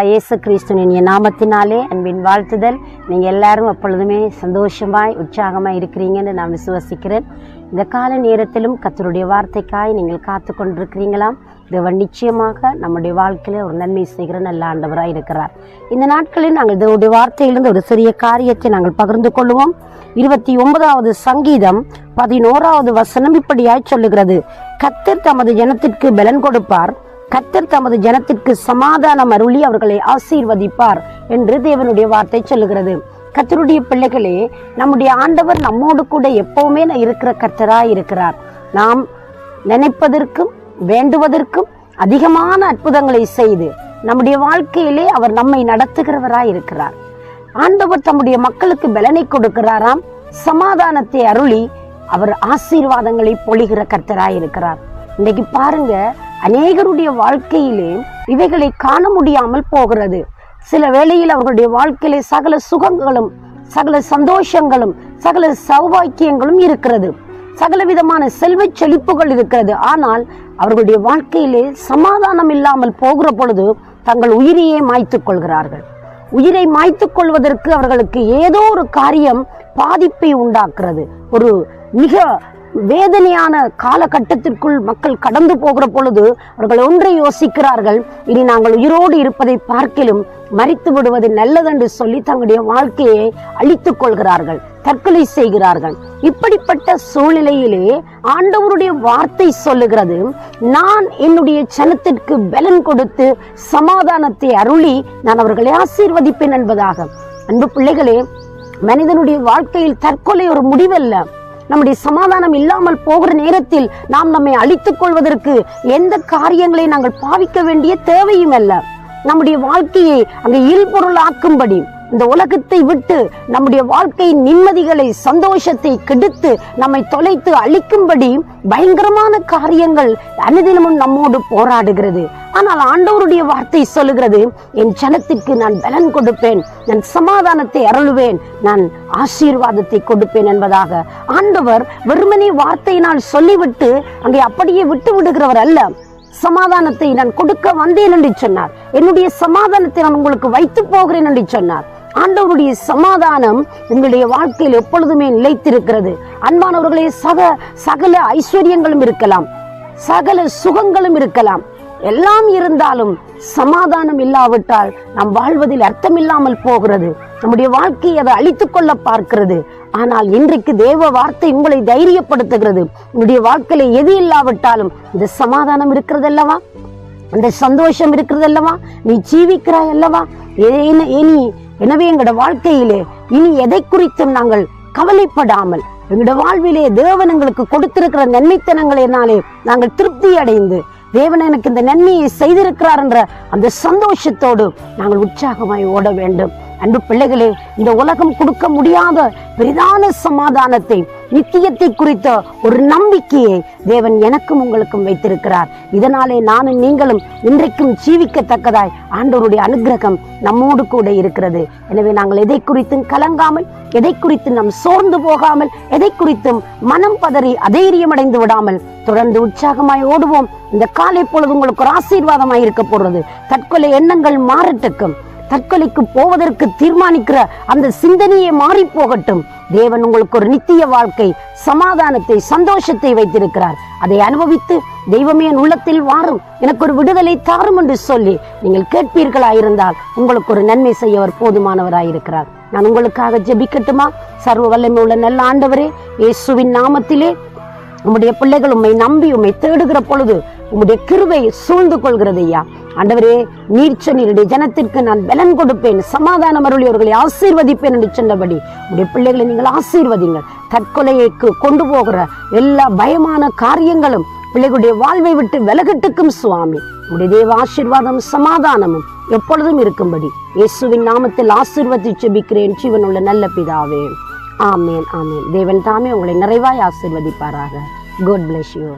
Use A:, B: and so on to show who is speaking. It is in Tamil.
A: ஆண்டவராய் இயேசு கிறிஸ்துவின் நாமத்தினாலே அன்பின் வாழ்த்துதல். நீங்கள் எல்லாரும் எப்பொழுதுமே சந்தோஷமாய் உற்சாகமாய் இருக்கிறீங்கன்னு நான் விசுவசிக்கிறேன். இந்த கால நேரத்திலும் கர்த்தருடைய வார்த்தைக்காய் நீங்கள் காத்து கொண்டிருக்கிறீங்களாம். தேவன் நிச்சயமாக நம்முடைய வாழ்க்கையில் ஒரு நன்மை செய்கிற நல்ல ஆண்டவராய் இருக்கிறார். இந்த நாட்களில் நாங்கள் தேவனுடைய வார்த்தையிலிருந்து ஒரு சிறிய காரியத்தை நாங்கள் பகிர்ந்து கொள்வோம். 29வது சங்கீதம் 11வது வசனம் இப்படியாய் சொல்லுகிறது: கர்த்தர் தமது ஜனத்திற்கு பலன் கொடுப்பார், கர்த்தர் தமது ஜனத்திற்கு சமாதானம் அருளி அவர்களை ஆசீர்வதிப்பார் என்று தேவனுடைய வார்த்தை சொல்லுகிறது. கர்த்தருடைய பிள்ளைகளே, நம்முடைய ஆண்டவர் நம்மோடு கூட எப்பவுமே இருக்கிற கர்த்தராய் இருக்கிறார். நாம் நினைப்பதற்கும் வேண்டுவதற்கும் அதிகமான அற்புதங்களை செய்து நம்முடைய வாழ்க்கையிலே அவர் நம்மை நடத்துகிறவராய் இருக்கிறார். ஆண்டவர் தம்முடைய மக்களுக்கு பலனை கொடுக்கிறாராம், சமாதானத்தை அருளி அவர் ஆசீர்வாதங்களை பொழிகிற கர்த்தராய் இருக்கிறார். இன்னைக்கு பாருங்க, அநேகருடைய வாழ்க்கையிலே இவைகளை காண முடியாமல் போகிறது. சில வேளையில் அவர்களுடைய வாழ்க்கையிலே சகல சுகங்களும் சகல சந்தோஷங்களும் சகல சௌபாக்கியங்களும் இருக்கிறது, சகல விதமான செல்வ செழிப்புகள் இருக்கிறது. ஆனால் அவர்களுடைய வாழ்க்கையிலே சமாதானம் இல்லாமல் போகிற பொழுது தங்கள் உயிரையே மாய்த்துக் கொள்கிறார்கள். உயிரை மாய்த்துக் கொள்வதற்கு அவர்களுக்கு ஏதோ ஒரு காரியம் பாதிப்பை உண்டாக்குறது. ஒரு மிக வேதனையான காலகட்டத்திற்குள் மக்கள் கடந்து போகிற பொழுது அவர்கள் ஒன்றை யோசிக்கிறார்கள்: இனி நாங்கள் உயிரோடு இருப்பதை பார்க்கிலும் மரித்து விடுவது நல்லதென்று சொல்லி தங்களுடைய வாழ்க்கையை அழித்துக் கொள்கிறார்கள், தற்கொலை செய்கிறார்கள். இப்படிப்பட்ட சூழ்நிலையிலே ஆண்டவருடைய வார்த்தை சொல்லுகிறது: நான் என்னுடைய ஜனத்திற்கு பலன் கொடுத்து சமாதானத்தை அருளி நான் அவர்களை ஆசீர்வதிப்பேன் என்பதாக. அன்பு பிள்ளைகளே, மனிதனுடைய வாழ்க்கையில் தற்கொலை ஒரு முடிவல்ல. நம்முடைய சமாதானம் இல்லாமல் போகிற நேரத்தில் நாம் நம்மை அழித்துக் கொள்வதற்கு எந்த காரியங்களை நாங்கள் பாவிக்க வேண்டிய தேவையும் அல்ல. நம்முடைய வாழ்க்கையை அங்கே இல்பொருள் ஆக்கும்படி, இந்த உலகத்தை விட்டு நம்முடைய வாழ்க்கையின் நிம்மதிகளை சந்தோஷத்தை கெடுத்து நம்மை தொலைத்து அழிக்கும்படி பயங்கரமான காரியங்கள் அனுதினமும் நம்மோடு போராடுகிறது. ஆனால் ஆண்டவருடைய வார்த்தை சொல்லுகிறது: என் ஜனத்திற்கு நான் பலன் கொடுப்பேன், நான் சமாதானத்தை அருளுவேன், நான் ஆசீர்வாதத்தை கொடுப்பேன் என்பதாக. ஆண்டவர் வெறுமனே வார்த்தையினால் சொல்லிவிட்டு அங்கே அப்படியே விட்டு விடுகிறவர் அல்ல. சமாதானத்தை நான் கொடுக்க வந்தேன் என்று சொன்னார். என்னுடைய சமாதானத்தை நான் உங்களுக்கு வைத்து போகிறேன் என்று சொன்னார். ஆண்டவருடைய சமாதானம் உங்களுடைய வாழ்க்கையில் எப்பொழுதுமே நிலைத்திருக்கிறது. அன்பானவர்களே, சகல ஐஸ்வர்யங்களும் இருக்கலாம், சகல சுகங்களும் இருக்கலாம், எல்லாம் இருந்தாலும் சமாதானம் இல்லாவிட்டால் நாம் வாழ்வதில் அர்த்தம் இல்லாமல் போகிறது. நம்முடைய வாழ்க்கையை அதை அழித்துக் கொள்ள பார்க்கிறது. ஆனால் இன்றைக்கு தேவ வார்த்தை உங்களை தைரியப்படுத்துகிறது. உங்களுடைய வாழ்க்கையில எது இல்லாவிட்டாலும் இந்த சமாதானம் இருக்கிறது அல்லவா, அந்த சந்தோஷம் இருக்கிறது அல்லவா, நீ ஜீவிக்கிறாய் அல்லவா. எனவே எங்களோட வாழ்க்கையிலே இனி எதை குறித்தும் நாங்கள் கவலைப்படாமல் எங்களோட வாழ்விலே தேவன் எங்களுக்கு கொடுத்திருக்கிற நன்மைத்தனங்களினாலே நாங்கள் திருப்தி அடைந்து, தேவன் எனக்கு இந்த நன்மையை செய்திருக்கிறார் என்ற அந்த சந்தோஷத்தோடு நாங்கள் உற்சாகமாய் ஓட வேண்டும். அன்பு பிள்ளைகளே, இந்த உலகம் கொடுக்க முடியாத பெரிதான சமாதானத்தை, நித்தியத்தை குறித்த ஒரு நம்பிக்கையை தேவன் எனக்கும் உங்களுக்கும் வைத்திருக்கிறார். இதனாலே நானும் நீங்களும் இன்றைக்கும் ஜீவிக்கத்தக்கதாய் ஆண்டவருடைய அனுக்கிரகம் நம்மோடு கூட இருக்கிறது. எனவே நாங்கள் எதை குறித்தும் கலங்காமல், எதை குறித்து நாம் சோர்ந்து போகாமல், எதை குறித்தும் மனம் பதறி அதைரியம் அடைந்து விடாமல் தொடர்ந்து உற்சாகமாய் ஓடுவோம். இந்த காலை பொழுது உங்களுக்கு ஒரு ஆசீர்வாதமாய் இருக்க போறது. தற்கொலை எண்ணங்கள் மாறட்டுக்கும், தற்கொலைக்கு போவதற்கு தீர்மானிக்கிற அந்த சிந்தனையை மாறி போகட்டும். தேவன் உங்களுக்கு ஒரு நித்திய வாழ்க்கை, சமாதானத்தை, சந்தோஷத்தை வைத்திருக்கிறார். அதை அனுபவித்து தெய்வமே என் உள்ளத்தில் வாரும், எனக்கு ஒரு விடுதலை தாரும் என்று சொல்லி நீங்கள் கேட்பீர்களாயிருந்தால் உங்களுக்கு ஒரு நன்மை செய்ய அவர் போதுமானவராயிருக்கிறார். நான் உங்களுக்காக ஜெபிக்கட்டுமா? சர்வ வல்லமை உள்ள நல்ல ஆண்டவரே, இயேசுவின் நாமத்திலே உம்முடைய பிள்ளைகள் உம்மை நம்பி உம்மை தேடுகிற பொழுது உம்முடைய கிருபை சூழ்ந்து கொள்கிறது ஐயா. ஆண்டவரே, நீர் சொன்னீருடைய ஜனத்திற்கு நான் பலன் கொடுப்பேன், சமாதானம் அருளி அவர்களை ஆசீர்வதிப்பேன் என்று சொன்னபடி உடைய பிள்ளைகளை நீங்கள் ஆசீர்வதிங்கள். தற்கொலைக்கு கொண்டு போகிற எல்லா பயமான காரியங்களும் பிள்ளைகளுடைய வாழ்வை விட்டு விலகட்டுக்கும் சுவாமி. உடைய தேவ ஆசீர்வாதம் சமாதானமும் எப்பொழுதும் இருக்கும்படி இயேசுவின் நாமத்தில் ஆசீர்வதி ஜெபிக்கிறேன் ஜீவனுள்ள நல்ல பிதாவே. ஆமேன், ஆமேன். தேவன் தாமே உங்களை நிறைவாய் ஆசீர்வதிப்பாராக. God bless you.